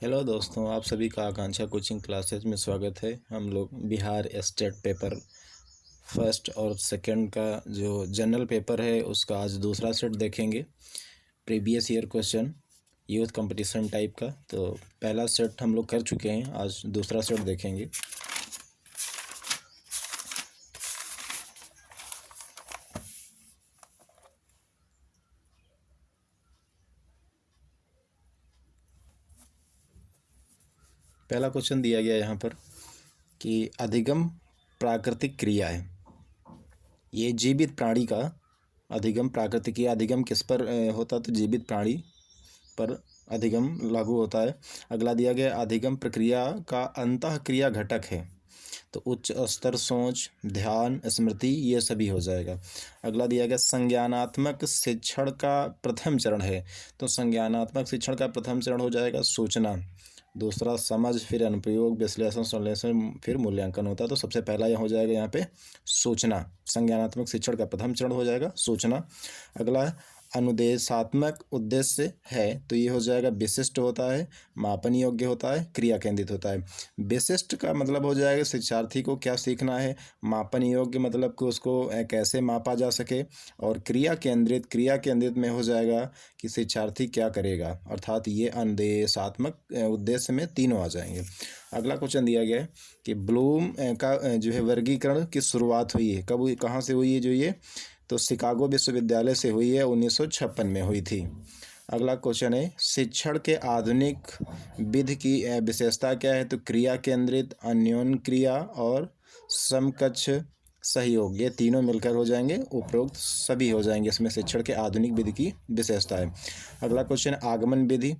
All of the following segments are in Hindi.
हेलो दोस्तों, आप सभी का आकांक्षा कोचिंग क्लासेज में स्वागत है। हम लोग बिहार स्टेट पेपर फर्स्ट और सेकंड का जो जनरल पेपर है उसका आज दूसरा सेट देखेंगे। Previous year question youth competition type का। तो पहला सेट हम लोग कर चुके हैं, आज दूसरा सेट देखेंगे। पहला क्वेश्चन दिया गया यहाँ पर कि अधिगम प्राकृतिक क्रिया है। ये जीवित प्राणी का अधिगम प्राकृतिक क्रिया, अधिगम किस पर होता, तो जीवित प्राणी पर अधिगम लागू होता है। अगला दिया गया अधिगम प्रक्रिया का अंतःक्रिया घटक है, तो उच्च स्तर सोच, ध्यान, स्मृति ये सभी हो जाएगा। अगला दिया गया संज्ञानात्मक शिक्षण का प्रथम चरण है, तो संज्ञानात्मक शिक्षण का प्रथम चरण हो जाएगा सूचना। दूसरा समझ, फिर अनुप्रयोग, विश्लेषण, संश्लेषण, फिर मूल्यांकन होता है। तो सबसे पहला यह हो जाएगा यहाँ पे सूचना। संज्ञानात्मक शिक्षण का प्रथम चरण हो जाएगा सूचना। अगला अनुदेशात्मक उद्देश्य है, तो ये हो जाएगा विशिष्ट होता है, मापन योग्य होता है, क्रिया केंद्रित होता है। विशिष्ट का मतलब हो जाएगा शिक्षार्थी को क्या सीखना है, मापन योग्य मतलब कि उसको कैसे मापा जा सके, और क्रिया केंद्रित में हो जाएगा कि शिक्षार्थी क्या करेगा, अर्थात ये अनुदेशात्मक उद्देश्य में तीनों आ जाएंगे। अगला क्वेश्चन दिया गया है कि ब्लूम का जो है वर्गीकरण की शुरुआत हुई है, कब हुई, कहाँ से हुई है, जो ये तो शिकागो विश्वविद्यालय से हुई है, 1956 में हुई थी। अगला क्वेश्चन है शिक्षण के आधुनिक विधि की विशेषता क्या है, तो क्रिया केंद्रित, अन्योन्य क्रिया और समकक्ष सहयोग, ये तीनों मिलकर हो जाएंगे, उपरोक्त सभी हो जाएंगे। इसमें शिक्षण के आधुनिक विधि की विशेषता है। अगला क्वेश्चन आगमन विधि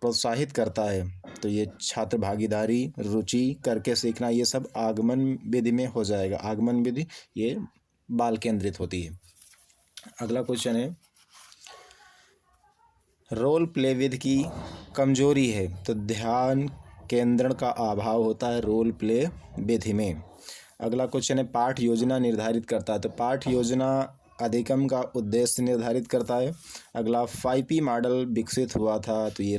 प्रोत्साहित करता है, तो ये छात्र भागीदारी, रुचि, करके सीखना, ये सब आगमन विधि में हो जाएगा। आगमन विधि ये बाल केंद्रित होती है। अगला क्वेश्चन है रोल प्ले विधि की कमजोरी है, तो ध्यान केंद्रण का अभाव होता है रोल प्ले विधि में। अगला क्वेश्चन है पाठ योजना निर्धारित करता है, तो पाठ योजना अधिगम का उद्देश्य निर्धारित करता है। अगला 5P मॉडल विकसित हुआ था, तो ये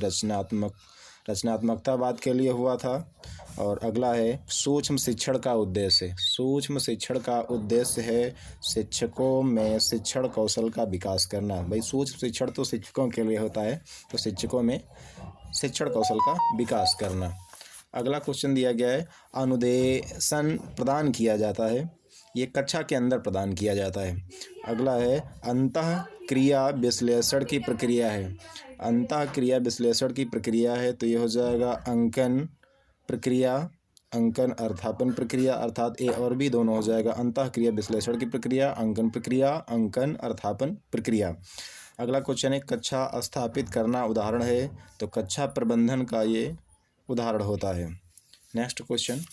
रचनात्मकतावाद के लिए हुआ था। और अगला है सूक्ष्म शिक्षण का उद्देश्य। सूक्ष्म शिक्षण का उद्देश्य है शिक्षकों में शिक्षण कौशल का विकास करना। भाई सूक्ष्म शिक्षण तो शिक्षकों के लिए होता है, तो शिक्षकों में शिक्षण कौशल का विकास करना। अगला क्वेश्चन दिया गया है अनुदेशन प्रदान किया जाता है, ये कक्षा के अंदर प्रदान किया जाता है। अगला है अंतः क्रिया विश्लेषण की प्रक्रिया है। अंतः क्रिया विश्लेषण की प्रक्रिया है, तो ये हो जाएगा अंकन प्रक्रिया, अंकन अर्थापन प्रक्रिया, अर्थात ए और बी दोनों हो जाएगा। अंतः क्रिया विश्लेषण की प्रक्रिया, अंकन अर्थापन प्रक्रिया। अगला क्वेश्चन है कक्षा स्थापित करना उदाहरण है, तो कक्षा प्रबंधन का ये उदाहरण होता है। नेक्स्ट क्वेश्चन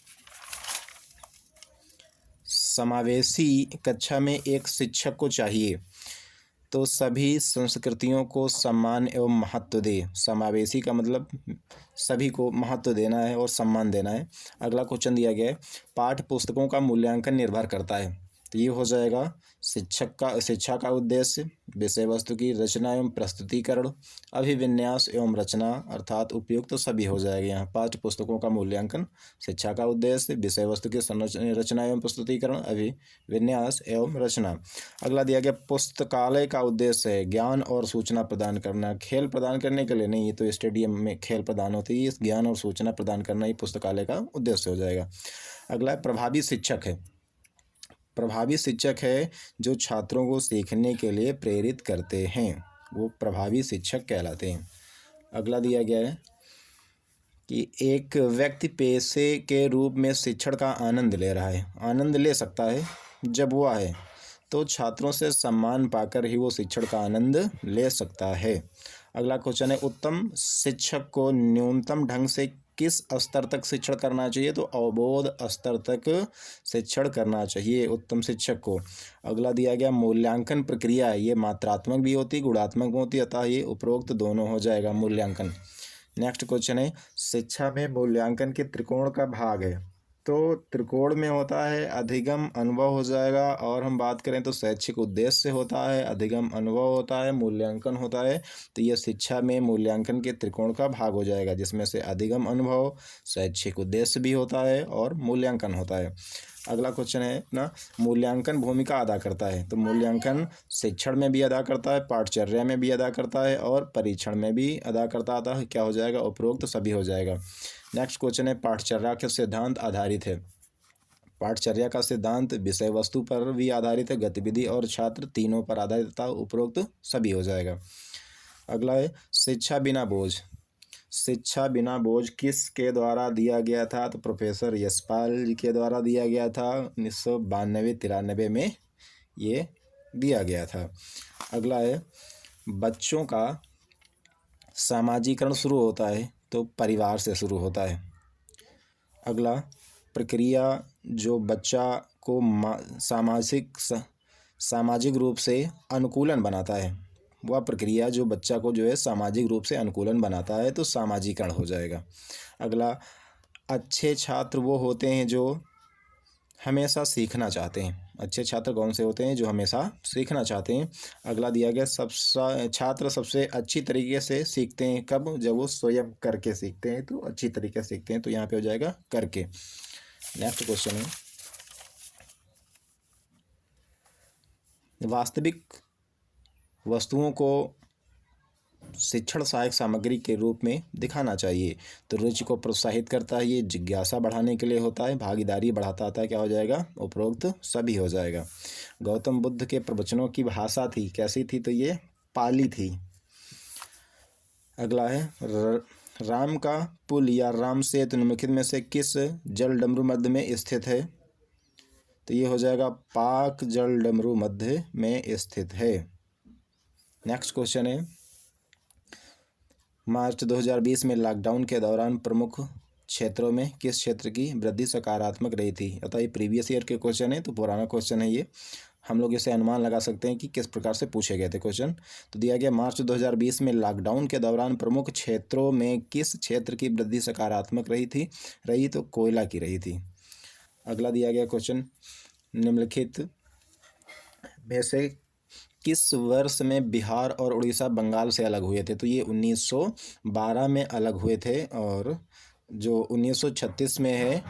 समावेशी कक्षा में एक शिक्षक को चाहिए, तो सभी संस्कृतियों को सम्मान एवं महत्व दे। समावेशी का मतलब सभी को महत्व देना है और सम्मान देना है। अगला क्वेश्चन दिया गया है पाठ्य पुस्तकों का मूल्यांकन निर्भर करता है, तो ये हो जाएगा शिक्षा का उद्देश्य, विषय वस्तु की रचना एवं प्रस्तुतिकरण, अभिविन्यास एवं रचना, अर्थात उपयुक्त तो सभी हो जाएगा यहाँ। पाठ्य पुस्तकों का मूल्यांकन, शिक्षा का उद्देश्य, विषय वस्तु की रचना एवं प्रस्तुतिकरण, अभिविन्यास एवं रचना। अगला दिया गया पुस्तकालय का उद्देश्य है ज्ञान और सूचना प्रदान करना, खेल प्रदान करने के लिए नहीं, ये तो स्टेडियम में खेल प्रदान होती है, ज्ञान और सूचना प्रदान करना ही पुस्तकालय का उद्देश्य हो जाएगा। अगला प्रभावी शिक्षक है। प्रभावी शिक्षक है जो छात्रों को सीखने के लिए प्रेरित करते हैं, वो प्रभावी शिक्षक कहलाते हैं। अगला दिया गया है कि एक व्यक्ति पेशे के रूप में शिक्षण का आनंद ले रहा है, आनंद ले सकता है जब वह है, तो छात्रों से सम्मान पाकर ही वो शिक्षण का आनंद ले सकता है। अगला क्वेश्चन है उत्तम शिक्षक को न्यूनतम ढंग से किस स्तर तक शिक्षण करना चाहिए, तो अवबोध स्तर तक शिक्षण करना चाहिए उत्तम शिक्षक को। अगला दिया गया मूल्यांकन प्रक्रिया है, ये मात्रात्मक भी होती गुणात्मक भी होती, अतः ये उपरोक्त दोनों हो जाएगा मूल्यांकन। नेक्स्ट क्वेश्चन है शिक्षा में मूल्यांकन के त्रिकोण का भाग है, तो त्रिकोण में होता है अधिगम अनुभव हो जाएगा, और हम बात करें तो शैक्षिक उद्देश्य होता है, अधिगम अनुभव होता है, मूल्यांकन होता है। तो ये शिक्षा में मूल्यांकन के त्रिकोण का भाग हो जाएगा, जिसमें से अधिगम अनुभव, शैक्षिक उद्देश्य भी होता है और मूल्यांकन होता है। अगला क्वेश्चन है ना, मूल्यांकन भूमिका अदा करता है। तो मूल्यांकन शिक्षण में भी अदा करता है, पाठचर्या में भी अदा करता है और परीक्षण में भी अदा करता आता है। क्या हो जाएगा? उपरोक्त तो सभी हो जाएगा। नेक्स्ट क्वेश्चन है, पाठचर्या के सिद्धांत आधारित है। पाठचर्या का सिद्धांत विषय वस्तु पर भी आधारित है, गतिविधि और छात्र तीनों पर आधारित था। उपरोक्त सभी हो जाएगा। अगला है, शिक्षा बिना बोझ। शिक्षा बिना बोझ किसके द्वारा दिया गया था? तो प्रोफेसर यशपाल जी के द्वारा दिया गया था। 1992-93 में ये दिया गया था। अगला है, बच्चों का सामाजिकरण शुरू होता है तो परिवार से शुरू होता है। अगला, प्रक्रिया जो बच्चा को सामाजिक रूप से अनुकूलन बनाता है, वह प्रक्रिया जो बच्चा को जो है सामाजिक रूप से अनुकूलन बनाता है, तो सामाजिकरण हो जाएगा। अगला, अच्छे छात्र वो होते हैं जो हमेशा सीखना चाहते हैं। अच्छे छात्र कौन से होते हैं? जो हमेशा सीखना चाहते हैं। अगला दिया गया, छात्र सबसे अच्छी तरीके से सीखते हैं कब? जब वो स्वयं करके सीखते हैं, तो अच्छी तरीके से सीखते हैं, तो यहाँ पे हो जाएगा करके। नेक्स्ट क्वेश्चन है, वास्तविक वस्तुओं को शिक्षण सहायक सामग्री के रूप में दिखाना चाहिए। तो रुचि को प्रोत्साहित करता है, ये जिज्ञासा बढ़ाने के लिए होता है, भागीदारी बढ़ाता आता है। क्या हो जाएगा? उपरोक्त सभी हो जाएगा। गौतम बुद्ध के प्रवचनों की भाषा थी कैसी थी? तो ये पाली थी। अगला है, राम का पुल या राम सेतु निम्नलिखित में से किस जल डमरू मध्य में स्थित है? तो ये हो जाएगा पाक जल डमरू मध्य में स्थित है। नेक्स्ट क्वेश्चन है, मार्च 2020 में लॉकडाउन के दौरान प्रमुख क्षेत्रों में किस क्षेत्र की वृद्धि सकारात्मक रही थी? अतः ये प्रीवियस ईयर के क्वेश्चन है, तो पुराना क्वेश्चन है ये। हम लोग इसे अनुमान लगा सकते हैं कि किस प्रकार से पूछे गए थे क्वेश्चन। तो दिया गया, मार्च 2020 में लॉकडाउन के दौरान प्रमुख क्षेत्रों में किस क्षेत्र की वृद्धि सकारात्मक रही तो कोयला की रही थी। अगला दिया गया क्वेश्चन, निम्नलिखित में से किस वर्ष में बिहार और उड़ीसा बंगाल से अलग हुए थे? तो ये 1912 में अलग हुए थे, और जो 1936 में है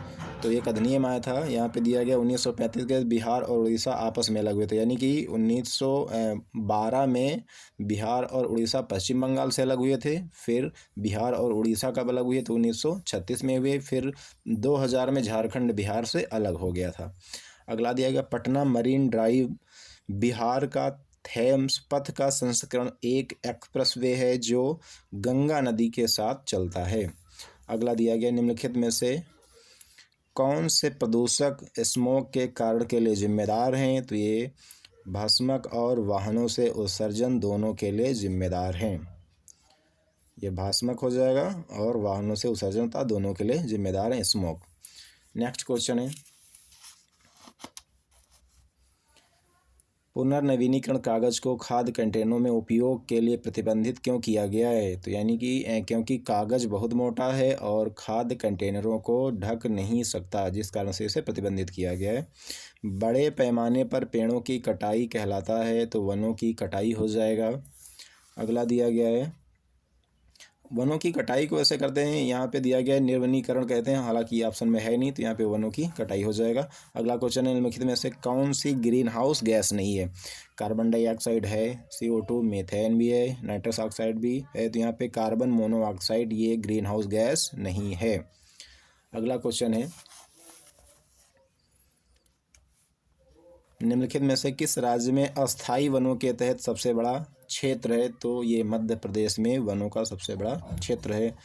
तो एक अधिनियम आया था। यहाँ पे दिया गया 1935 के बिहार और उड़ीसा आपस में अलग हुए थे, यानी कि 1912 में बिहार और उड़ीसा पश्चिम बंगाल से अलग हुए थे। फिर बिहार और उड़ीसा कब अलग हुए? तो 1936 में हुए। फिर 2000 में झारखंड बिहार से अलग हो गया था। अगला दिया गया, पटना मरीन ड्राइव बिहार का थेम्स पथ का संस्करण एक एक्सप्रेसवे है जो गंगा नदी के साथ चलता है। अगला दिया गया, निम्नलिखित में से कौन से प्रदूषक स्मोक के कारण के लिए जिम्मेदार हैं? तो ये भस्मक और वाहनों से उत्सर्जन दोनों के लिए जिम्मेदार हैं। ये भस्मक हो जाएगा और वाहनों से उत्सर्जनता दोनों के लिए जिम्मेदार हैं स्मोक। नेक्स्ट क्वेश्चन है, पुनर्नवीनीकरण कागज को खाद्य कंटेनरों में उपयोग के लिए प्रतिबंधित क्यों किया गया है? तो यानी कि क्योंकि कागज बहुत मोटा है और खाद्य कंटेनरों को ढक नहीं सकता, जिस कारण से इसे प्रतिबंधित किया गया है। बड़े पैमाने पर पेड़ों की कटाई कहलाता है, तो वनों की कटाई हो जाएगा। अगला दिया गया है, वनों की कटाई को ऐसे करते हैं, यहाँ पे दिया गया है निर्वनीकरण कहते हैं, हालांकि ऑप्शन में है नहीं, तो यहाँ पे वनों की कटाई हो जाएगा। अगला क्वेश्चन है, निम्नलिखित में से कौन सी ग्रीन हाउस गैस नहीं है? कार्बन डाइऑक्साइड है, CO2, मीथेन भी है, नाइट्रस ऑक्साइड भी है, तो यहाँ पे कार्बन मोनोऑक्साइड ये ग्रीन हाउस गैस नहीं है। अगला क्वेश्चन है, निम्नलिखित में से किस राज्य में अस्थायी वनों के तहत सबसे बड़ा क्षेत्र है? तो ये मध्य प्रदेश में वनों का सबसे बड़ा क्षेत्र है।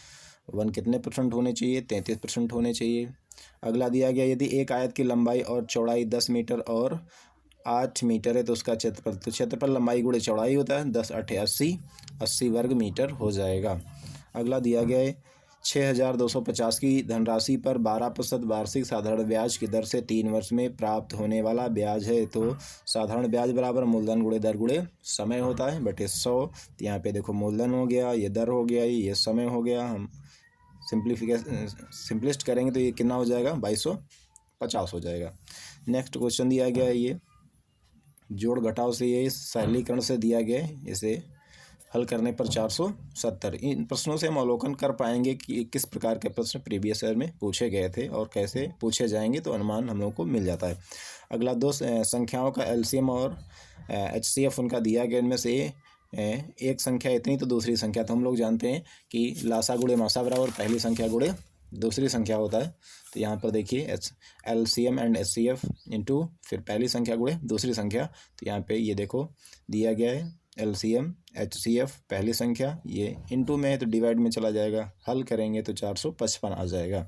वन कितने % होने चाहिए? 33% होने चाहिए। अगला दिया गया, यदि एक आयत की लंबाई और चौड़ाई 10 मीटर और 8 मीटर है तो उसका क्षेत्रफल, तो क्षेत्रफल लंबाई गुणे चौड़ाई होता है, 10 8 80 वर्ग मीटर हो जाएगा। अगला दिया गया है, 6250 की धनराशि पर 12% वार्षिक साधारण ब्याज की दर से 3 वर्ष में प्राप्त होने वाला ब्याज है। तो साधारण ब्याज बराबर मूलधन गुणे दर गुणे समय होता है बटे 100। तो यहाँ पे देखो मूलधन हो गया, ये दर हो गया, ये समय हो गया। हम सिंपलिस्ट करेंगे तो ये कितना हो जाएगा, 2250 हो जाएगा। नेक्स्ट क्वेश्चन दिया गया है, ये जोड़ घटाव से ये सरलीकरण से दिया गया है, इसे हल करने पर 470। इन प्रश्नों से हम अवलोकन कर पाएंगे कि किस प्रकार के प्रश्न प्रीवियस ईयर में पूछे गए थे और कैसे पूछे जाएंगे, तो अनुमान हम लोग को मिल जाता है। अगला दो संख्याओं का एलसीएम और एचसीएफ उनका दिया गया, इनमें से एक संख्या इतनी तो दूसरी संख्या, तो हम लोग जानते हैं कि लासा गुणे मासा बराबर पहली संख्या गुणे दूसरी संख्या होता है। तो यहाँ पर देखिए एलसीएम एंड एचसीएफ इंटू फिर पहली संख्या गुणे दूसरी संख्या, तो यहाँ पे ये देखो दिया गया है एलसीएम एचसीएफ पहली संख्या, ये इंटू में है तो डिवाइड में चला जाएगा, हल करेंगे तो 455 आ जाएगा।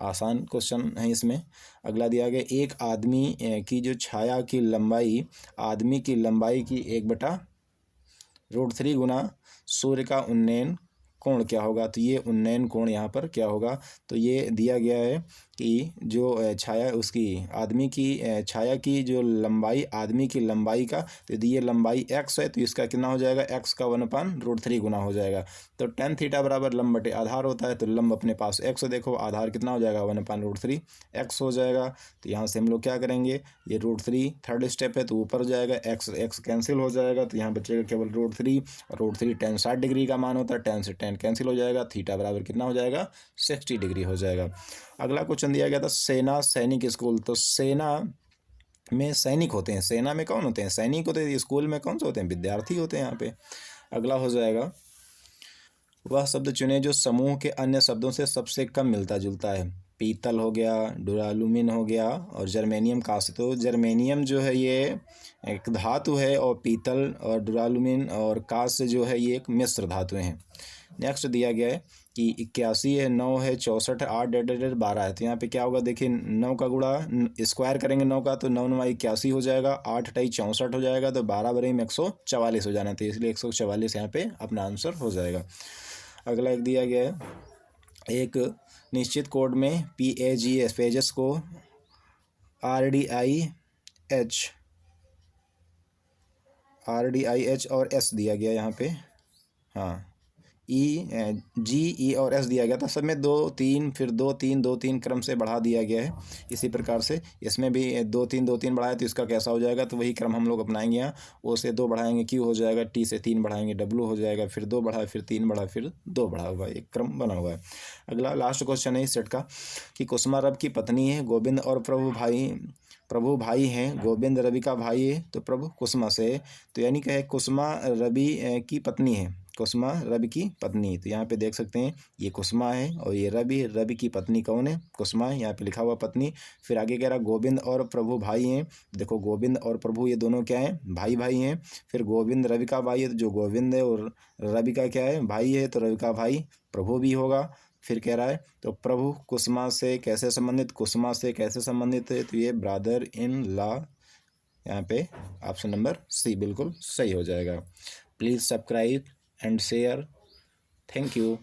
आसान क्वेश्चन है इसमें। अगला दिया गया, एक आदमी की जो छाया की लंबाई आदमी की लंबाई की 1/√3 गुना सूर्य का उन्नयन कोण क्या होगा, तो ये उन्नयन कोण यहाँ पर क्या होगा, तो ये दिया गया है कि जो छाया उसकी आदमी की छाया की जो लंबाई आदमी की लंबाई का, तो ये लंबाई x है तो इसका कितना हो जाएगा, x का 1/√3 गुना हो जाएगा। तो tan थीटा बराबर लंब बटे आधार होता है, तो लंब अपने पास x, देखो आधार कितना हो जाएगा 1/√3 x हो जाएगा। तो यहाँ से हम लोग क्या करेंगे, ये √3 थर्ड स्टेप है तो ऊपर हो जाएगा, x कैंसिल हो जाएगा, तो यहाँ बचेगा केवल √3 और √3 tan 60 डिग्री का मान होता है, tan से tan कैंसिल हो जाएगा, थीटा बराबर कितना हो जाएगा 60 डिग्री हो जाएगा। अगला क्वेश्चन दिया गया था सेना सैनिक स्कूल, तो सेना में सैनिक होते हैं, सेना में कौन होते हैं, सैनिक होते हैं, स्कूल में कौन से होते हैं, विद्यार्थी होते हैं यहाँ पे। अगला हो जाएगा, वह शब्द चुने जो समूह के अन्य शब्दों से सबसे कम मिलता जुलता है। पीतल हो गया, डुरालुमिन हो गया और जर्मेनियम कांस्य। तो जर्मेनियम जो है ये एक धातु है और पीतल और डुरालुमिन और कांस्य जो है ये एक मिश्र धातुएं हैं। नेक्स्ट दिया गया है कि 81 है, 9 है, 64 है, 8 12 है। तो यहाँ पे क्या होगा, देखिए 9 का गुणा स्क्वायर करेंगे 9 का, तो 9 9 81 हो जाएगा, 8 8 64 हो जाएगा, तो 12 12 144 हो जाना था, इसलिए 144 यहाँ पे अपना आंसर हो जाएगा। अगला एक दिया गया है, एक निश्चित कोड में PAGS पेजेस को RDIH और S दिया गया यहाँ पे, हाँ G E और S दिया गया था, सब में 2 3 फिर 2 3 2 3 क्रम से बढ़ा दिया गया है। इसी प्रकार से इसमें भी 2 3 2 3 बढ़ाया तो इसका कैसा हो जाएगा, तो वही क्रम हम लोग अपनाएंगे। यहाँ O से 2 बढ़ाएंगे Q हो जाएगा, T से 3 बढ़ाएंगे W हो जाएगा, फिर 2 बढ़ा फिर 3 बढ़ा फिर 2 बढ़ा हुआ, एक क्रम बना हुआ है। अगला लास्ट क्वेश्चन है इस सेट का कि कुसुमा रवि की पत्नी है, गोविंद और प्रभु भाई हैं, गोविंद रवि का भाई है तो प्रभु कुसुमा से है, तो यानी कि कुसुमा रवि की पत्नी है, कुसुमा रवि की पत्नी। तो यहाँ पे देख सकते हैं ये कुसुमा है और ये रवि की पत्नी कौन है, कुसुमा है, यहाँ पे लिखा हुआ पत्नी। फिर आगे कह रहा गोविंद और प्रभु भाई हैं, देखो गोविंद और प्रभु ये दोनों क्या हैं, भाई भाई हैं। फिर गोविंद रवि का भाई है, तो जो गोविंद है और रवि का क्या है, भाई है, तो रवि का भाई प्रभु भी होगा। फिर कह रहा है तो प्रभु कुसुमा से कैसे संबंधित, कुसुमा से कैसे संबंधित है, तो ये ब्रदर इन लॉ, यहाँ पे ऑप्शन नंबर C बिल्कुल सही हो जाएगा। Please subscribe and share. Thank you.